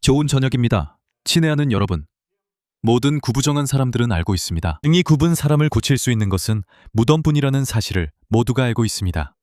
좋은 저녁입니다. 친애하는 여러분. 모든 구부정한 사람들은 알고 있습니다. 등이 굽은 사람을 고칠 수 있는 것은 무덤뿐이라는 사실을 모두가 알고 있습니다.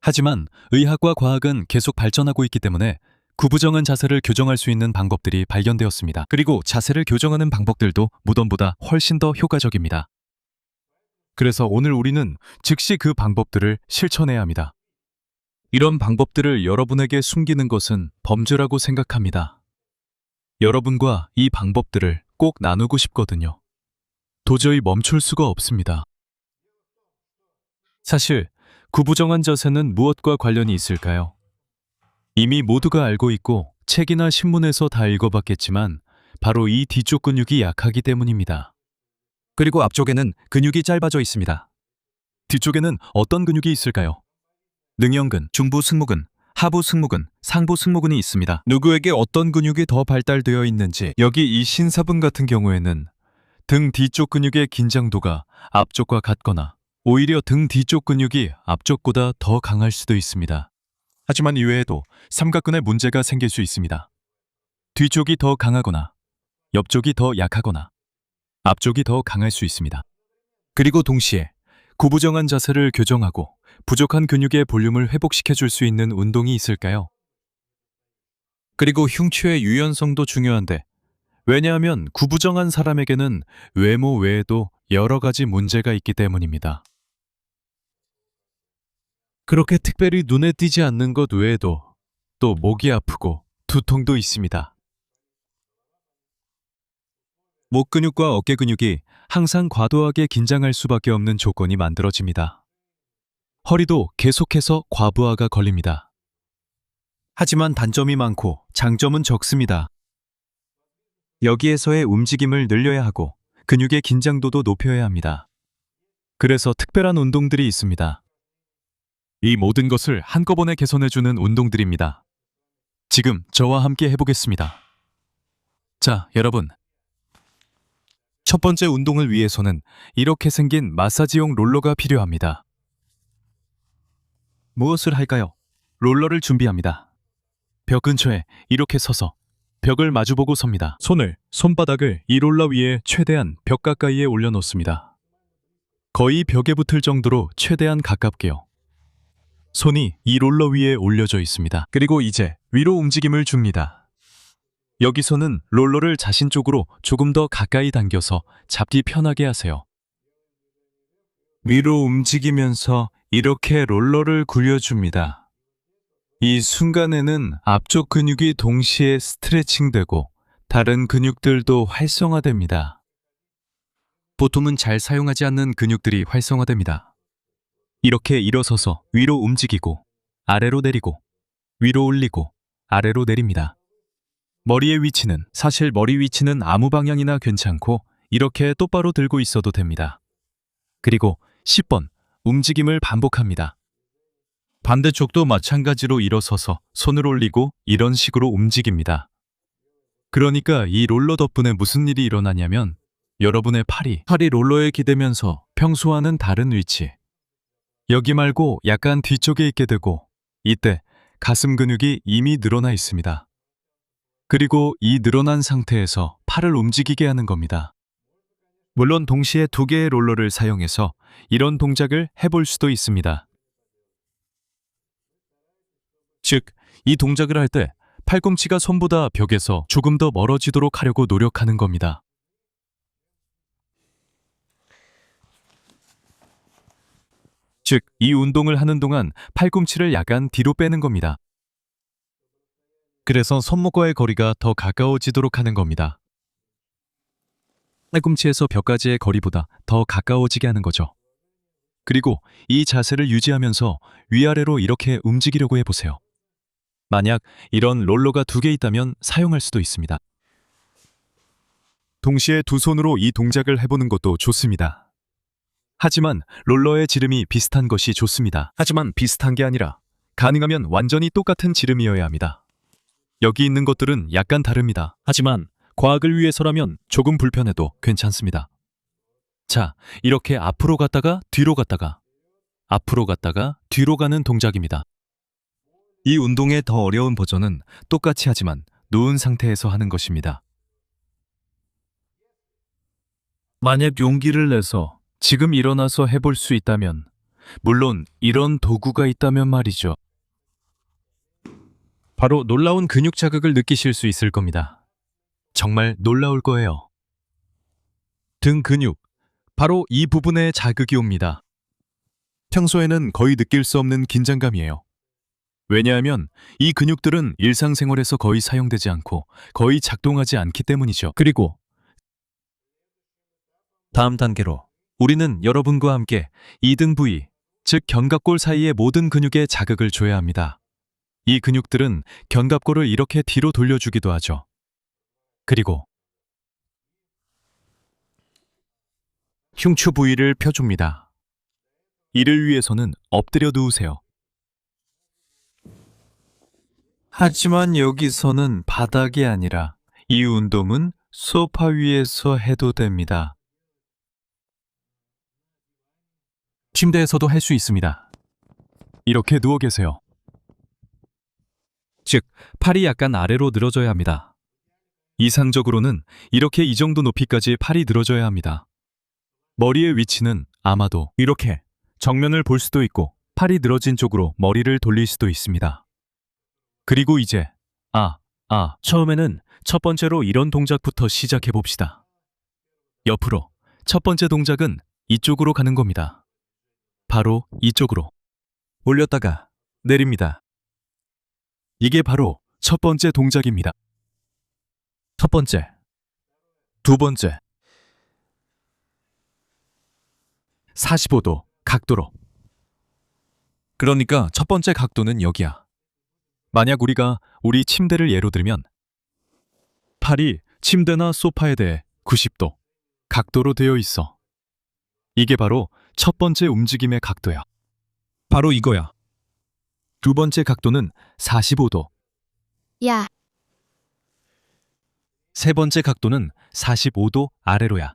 하지만 의학과 과학은 계속 발전하고 있기 때문에 구부정한 자세를 교정할 수 있는 방법들이 발견되었습니다. 그리고 자세를 교정하는 방법들도 무덤보다 훨씬 더 효과적입니다. 그래서 오늘 우리는 즉시 그 방법들을 실천해야 합니다. 이런 방법들을 여러분에게 숨기는 것은 범죄라고 생각합니다. 여러분과 이 방법들을 꼭 나누고 싶거든요. 도저히 멈출 수가 없습니다. 사실 구부정한 자세는 무엇과 관련이 있을까요? 이미 모두가 알고 있고 책이나 신문에서 다 읽어봤겠지만 바로 이 뒤쪽 근육이 약하기 때문입니다. 그리고 앞쪽에는 근육이 짧아져 있습니다. 뒤쪽에는 어떤 근육이 있을까요? 능형근, 중부 승모근, 하부 승모근, 상부 승모근이 있습니다. 누구에게 어떤 근육이 더 발달되어 있는지, 여기 이 신사분 같은 경우에는 등 뒤쪽 근육의 긴장도가 앞쪽과 같거나 오히려 등 뒤쪽 근육이 앞쪽보다 더 강할 수도 있습니다. 하지만 이외에도 삼각근에 문제가 생길 수 있습니다. 뒤쪽이 더 강하거나 옆쪽이 더 약하거나 앞쪽이 더 강할 수 있습니다. 그리고 동시에 구부정한 자세를 교정하고 부족한 근육의 볼륨을 회복시켜 줄 수 있는 운동이 있을까요? 그리고 흉추의 유연성도 중요한데, 왜냐하면 구부정한 사람에게는 외모 외에도 여러 가지 문제가 있기 때문입니다. 그렇게 특별히 눈에 띄지 않는 것 외에도 또 목이 아프고 두통도 있습니다. 목 근육과 어깨 근육이 항상 과도하게 긴장할 수밖에 없는 조건이 만들어집니다. 허리도 계속해서 과부하가 걸립니다. 하지만 단점이 많고 장점은 적습니다. 여기에서의 움직임을 늘려야 하고 근육의 긴장도도 높여야 합니다. 그래서 특별한 운동들이 있습니다. 이 모든 것을 한꺼번에 개선해주는 운동들입니다. 지금 저와 함께 해보겠습니다. 자, 여러분. 첫 번째 운동을 위해서는 이렇게 생긴 마사지용 롤러가 필요합니다. 무엇을 할까요? 롤러를 준비합니다. 벽 근처에 이렇게 서서 벽을 마주보고 섭니다. 손바닥을 이 롤러 위에 최대한 벽 가까이에 올려놓습니다. 거의 벽에 붙을 정도로 최대한 가깝게요. 손이 이 롤러 위에 올려져 있습니다. 그리고 이제 위로 움직임을 줍니다. 여기서는 롤러를 자신 쪽으로 조금 더 가까이 당겨서 잡기 편하게 하세요. 위로 움직이면서 이렇게 롤러를 굴려줍니다. 이 순간에는 앞쪽 근육이 동시에 스트레칭되고 다른 근육들도 활성화됩니다. 보통은 잘 사용하지 않는 근육들이 활성화됩니다. 이렇게 일어서서 위로 움직이고 아래로 내리고 위로 올리고 아래로 내립니다. 머리의 위치는 사실 머리 위치는 아무 방향이나 괜찮고 이렇게 똑바로 들고 있어도 됩니다. 그리고 10번 움직임을 반복합니다. 반대쪽도 마찬가지로 일어서서 손을 올리고 이런 식으로 움직입니다. 그러니까 이 롤러 덕분에 무슨 일이 일어나냐면 여러분의 팔이 롤러에 기대면서 평소와는 다른 위치, 여기 말고 약간 뒤쪽에 있게 되고 이때 가슴 근육이 이미 늘어나 있습니다. 그리고 이 늘어난 상태에서 팔을 움직이게 하는 겁니다. 물론 동시에 두 개의 롤러를 사용해서 이런 동작을 해볼 수도 있습니다. 즉, 이 동작을 할 때 팔꿈치가 손보다 벽에서 조금 더 멀어지도록 하려고 노력하는 겁니다. 즉, 이 운동을 하는 동안 팔꿈치를 약간 뒤로 빼는 겁니다. 그래서 손목과의 거리가 더 가까워지도록 하는 겁니다. 팔꿈치에서 벽까지의 거리보다 더 가까워지게 하는 거죠. 그리고 이 자세를 유지하면서 위아래로 이렇게 움직이려고 해보세요. 만약 이런 롤러가 2개 있다면 사용할 수도 있습니다. 동시에 두 손으로 이 동작을 해보는 것도 좋습니다. 하지만 롤러의 지름이 비슷한 것이 좋습니다. 하지만 비슷한 게 아니라 가능하면 완전히 똑같은 지름이어야 합니다. 여기 있는 것들은 약간 다릅니다. 하지만 과학을 위해서라면 조금 불편해도 괜찮습니다. 자, 이렇게 앞으로 갔다가 뒤로 갔다가 앞으로 갔다가 뒤로 가는 동작입니다. 이 운동의 더 어려운 버전은 똑같이 하지만 누운 상태에서 하는 것입니다. 만약 용기를 내서 지금 일어나서 해볼 수 있다면, 물론 이런 도구가 있다면 말이죠. 바로 놀라운 근육 자극을 느끼실 수 있을 겁니다. 정말 놀라울 거예요. 등 근육, 바로 이 부분에 자극이 옵니다. 평소에는 거의 느낄 수 없는 긴장감이에요. 왜냐하면 이 근육들은 일상생활에서 거의 사용되지 않고 거의 작동하지 않기 때문이죠. 그리고 다음 단계로 우리는 여러분과 함께 이 등 부위, 즉 견갑골 사이의 모든 근육에 자극을 줘야 합니다. 이 근육들은 견갑골을 이렇게 뒤로 돌려주기도 하죠. 그리고 흉추 부위를 펴줍니다. 이를 위해서는 엎드려 누우세요. 하지만 여기서는 바닥이 아니라 이 운동은 소파 위에서 해도 됩니다. 침대에서도 할 수 있습니다. 이렇게 누워 계세요. 즉, 팔이 약간 아래로 늘어져야 합니다. 이상적으로는 이렇게 이 정도 높이까지 팔이 늘어져야 합니다. 머리의 위치는 아마도 이렇게 정면을 볼 수도 있고 팔이 늘어진 쪽으로 머리를 돌릴 수도 있습니다. 그리고 이제 처음에는 첫 번째로 이런 동작부터 시작해 봅시다. 옆으로 첫 번째 동작은 이쪽으로 가는 겁니다. 바로 이쪽으로 올렸다가 내립니다. 이게 바로 첫 번째 동작입니다. 첫 번째, 두 번째, 45도 각도로. 그러니까 첫 번째 각도는 여기야. 만약 우리가 우리 침대를 예로 들면 팔이 침대나 소파에 대해 90도 각도로 되어 있어. 이게 바로 첫 번째 움직임의 각도야. 바로 이거야. 두 번째 각도는 45도. 야, 세 번째 각도는 45도 아래로야.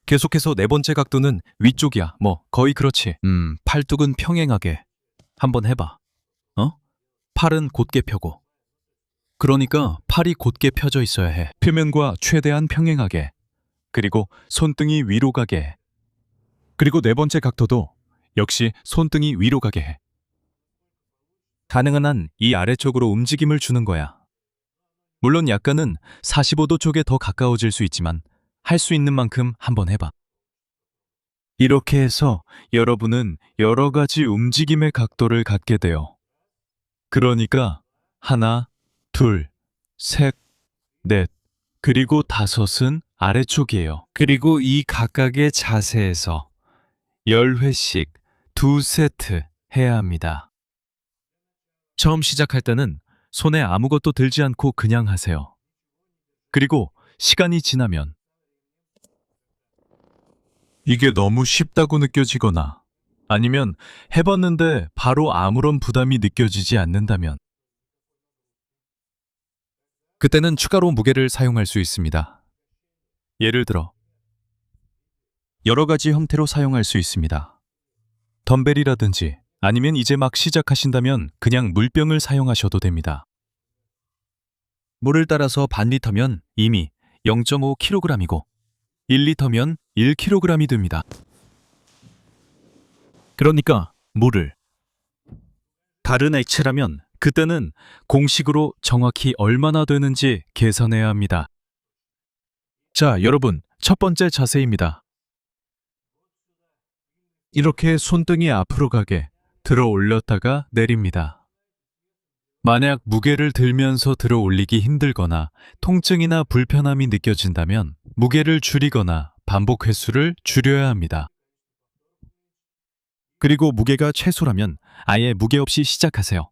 계속해서 네 번째 각도는 위쪽이야. 거의 그렇지. 팔뚝은 평행하게. 한번 해봐. 팔은 곧게 펴고. 그러니까 팔이 곧게 펴져 있어야 해. 표면과 최대한 평행하게. 그리고 손등이 위로 가게 해. 그리고 네 번째 각도도 역시 손등이 위로 가게 해. 가능한 한 이 아래쪽으로 움직임을 주는 거야. 물론 약간은 45도 쪽에 더 가까워질 수 있지만 할 수 있는 만큼 한번 해봐. 이렇게 해서 여러분은 여러 가지 움직임의 각도를 갖게 돼요. 그러니까 하나, 둘, 셋, 넷, 그리고 다섯은 아래쪽이에요. 그리고 이 각각의 자세에서 10회씩 2세트 해야 합니다. 처음 시작할 때는 손에 아무것도 들지 않고 그냥 하세요. 그리고 시간이 지나면 이게 너무 쉽다고 느껴지거나 아니면 해봤는데 바로 아무런 부담이 느껴지지 않는다면 그때는 추가로 무게를 사용할 수 있습니다. 예를 들어 여러 가지 형태로 사용할 수 있습니다. 덤벨이라든지 아니면 이제 막 시작하신다면 그냥 물병을 사용하셔도 됩니다. 물을 따라서 반 리터면 이미 0.5kg이고 1리터면 1kg이 됩니다. 그러니까 물을 다른 액체라면 그때는 공식으로 정확히 얼마나 되는지 계산해야 합니다. 자, 여러분, 첫 번째 자세입니다. 이렇게 손등이 앞으로 가게 들어 올렸다가 내립니다. 만약 무게를 들면서 들어 올리기 힘들거나 통증이나 불편함이 느껴진다면 무게를 줄이거나 반복 횟수를 줄여야 합니다. 그리고 무게가 최소라면 아예 무게 없이 시작하세요.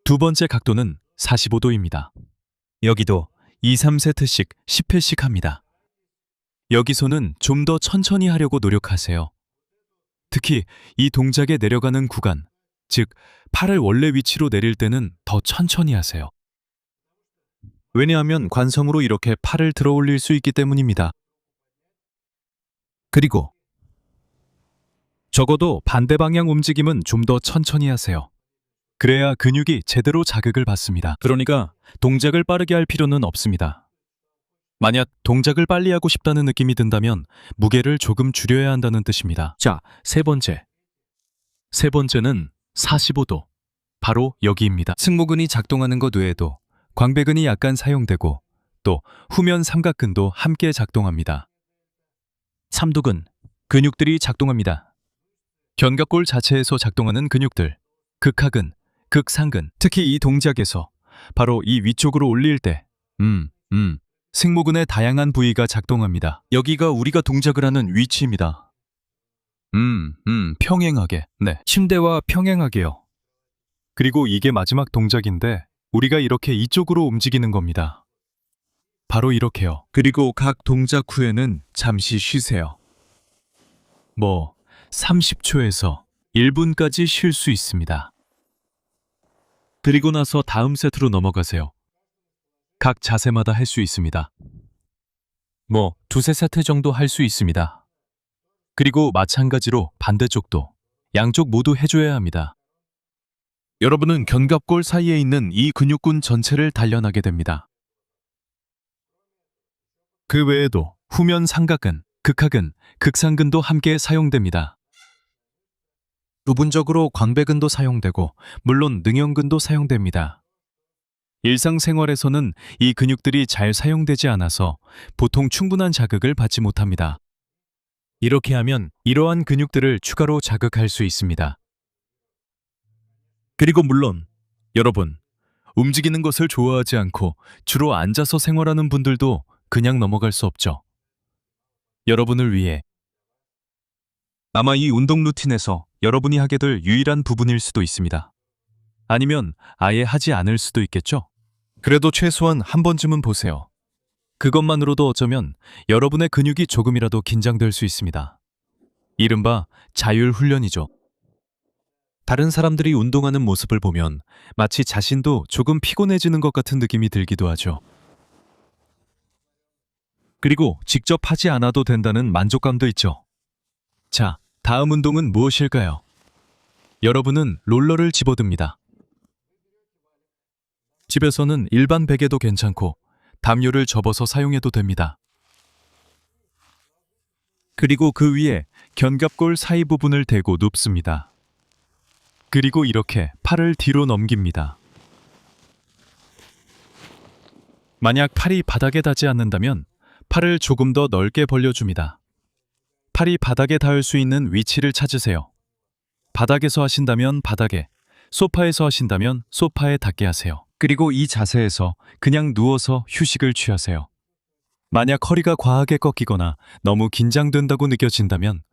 두 번째 각도는 45도입니다. 여기도 2, 3세트씩 10회씩 합니다. 여기서는 좀 더 천천히 하려고 노력하세요. 특히 이 동작에 내려가는 구간, 즉 팔을 원래 위치로 내릴 때는 더 천천히 하세요. 왜냐하면 관성으로 이렇게 팔을 들어 올릴 수 있기 때문입니다. 그리고 적어도 반대 방향 움직임은 좀 더 천천히 하세요. 그래야 근육이 제대로 자극을 받습니다. 그러니까 동작을 빠르게 할 필요는 없습니다. 만약 동작을 빨리 하고 싶다는 느낌이 든다면 무게를 조금 줄여야 한다는 뜻입니다. 자, 세 번째. 세 번째는 45도. 바로 여기입니다. 승모근이 작동하는 것 외에도 광배근이 약간 사용되고 또 후면 삼각근도 함께 작동합니다. 삼두근, 근육들이 작동합니다. 견갑골 자체에서 작동하는 근육들, 극하근, 극상근, 특히 이 동작에서 바로 이 위쪽으로 올릴 때, 승모근의 다양한 부위가 작동합니다. 여기가 우리가 동작을 하는 위치입니다. 평행하게, 네, 침대와 평행하게요. 그리고 이게 마지막 동작인데 우리가 이렇게 이쪽으로 움직이는 겁니다. 바로 이렇게요. 그리고 각 동작 후에는 잠시 쉬세요. 30초에서 1분까지 쉴 수 있습니다. 그리고 나서 다음 세트로 넘어가세요. 각 자세마다 할 수 있습니다. 두세 세트 정도 할 수 있습니다. 그리고 마찬가지로 반대쪽도 양쪽 모두 해줘야 합니다. 여러분은 견갑골 사이에 있는 이 근육군 전체를 단련하게 됩니다. 그 외에도 후면 삼각근, 극하근, 극상근도 함께 사용됩니다. 부분적으로 광배근도 사용되고 물론 능형근도 사용됩니다. 일상생활에서는 이 근육들이 잘 사용되지 않아서 보통 충분한 자극을 받지 못합니다. 이렇게 하면 이러한 근육들을 추가로 자극할 수 있습니다. 그리고 물론 여러분, 움직이는 것을 좋아하지 않고 주로 앉아서 생활하는 분들도 그냥 넘어갈 수 없죠. 여러분을 위해 아마 이 운동 루틴에서 여러분이 하게 될 유일한 부분일 수도 있습니다. 아니면 아예 하지 않을 수도 있겠죠? 그래도 최소한 한 번쯤은 보세요. 그것만으로도 어쩌면 여러분의 근육이 조금이라도 긴장될 수 있습니다. 이른바 자율훈련이죠. 다른 사람들이 운동하는 모습을 보면 마치 자신도 조금 피곤해지는 것 같은 느낌이 들기도 하죠. 그리고 직접 하지 않아도 된다는 만족감도 있죠. 자, 다음 운동은 무엇일까요? 여러분은 롤러를 집어듭니다. 집에서는 일반 베개도 괜찮고 담요를 접어서 사용해도 됩니다. 그리고 그 위에 견갑골 사이 부분을 대고 눕습니다. 그리고 이렇게 팔을 뒤로 넘깁니다. 만약 팔이 바닥에 닿지 않는다면 팔을 조금 더 넓게 벌려줍니다. 팔이 바닥에 닿을 수 있는 위치를 찾으세요. 바닥에서 하신다면 바닥에, 소파에서 하신다면 소파에 닿게 하세요. 그리고 이 자세에서 그냥 누워서 휴식을 취하세요. 만약 허리가 과하게 꺾이거나 너무 긴장된다고 느껴진다면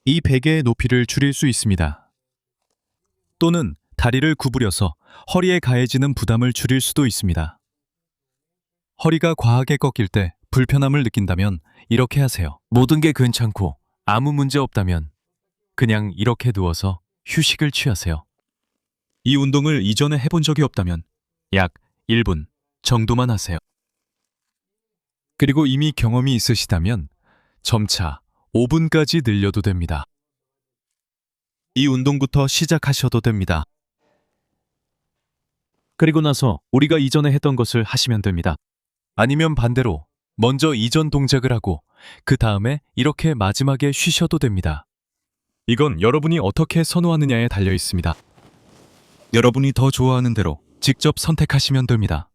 이 베개의 높이를 줄일 수 있습니다. 또는 다리를 구부려서 허리에 가해지는 부담을 줄일 수도 있습니다. 허리가 과하게 꺾일 때 불편함을 느낀다면 이렇게 하세요. 모든 게 괜찮고 아무 문제 없다면 그냥 이렇게 누워서 휴식을 취하세요. 이 운동을 이전에 해본 적이 없다면 약 1분 정도만 하세요. 그리고 이미 경험이 있으시다면 점차 5분까지 늘려도 됩니다. 이 운동부터 시작하셔도 됩니다. 그리고 나서 우리가 이전에 했던 것을 하시면 됩니다. 아니면 반대로 먼저 이전 동작을 하고 그 다음에 이렇게 마지막에 쉬셔도 됩니다. 이건 여러분이 어떻게 선호하느냐에 달려 있습니다. 여러분이 더 좋아하는 대로 직접 선택하시면 됩니다.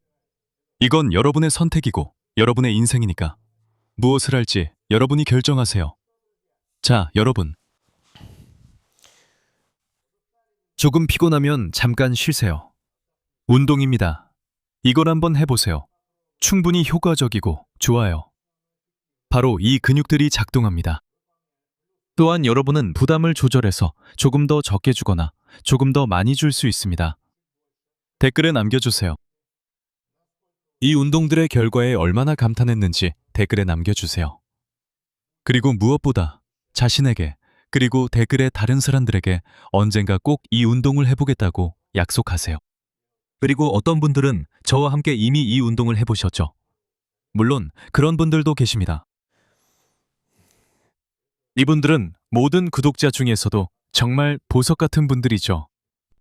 이건 여러분의 선택이고 여러분의 인생이니까 무엇을 할지 여러분이 결정하세요. 자, 여러분. 조금 피곤하면 잠깐 쉬세요. 운동입니다. 이걸 한번 해보세요. 충분히 효과적이고 좋아요. 바로 이 근육들이 작동합니다. 또한 여러분은 부담을 조절해서 조금 더 적게 주거나 조금 더 많이 줄 수 있습니다. 댓글에 남겨주세요. 이 운동들의 결과에 얼마나 감탄했는지 댓글에 남겨주세요. 그리고 무엇보다 자신에게 그리고 댓글에 다른 사람들에게 언젠가 꼭 이 운동을 해보겠다고 약속하세요. 그리고 어떤 분들은 저와 함께 이미 이 운동을 해보셨죠. 물론 그런 분들도 계십니다. 이분들은 모든 구독자 중에서도 정말 보석 같은 분들이죠.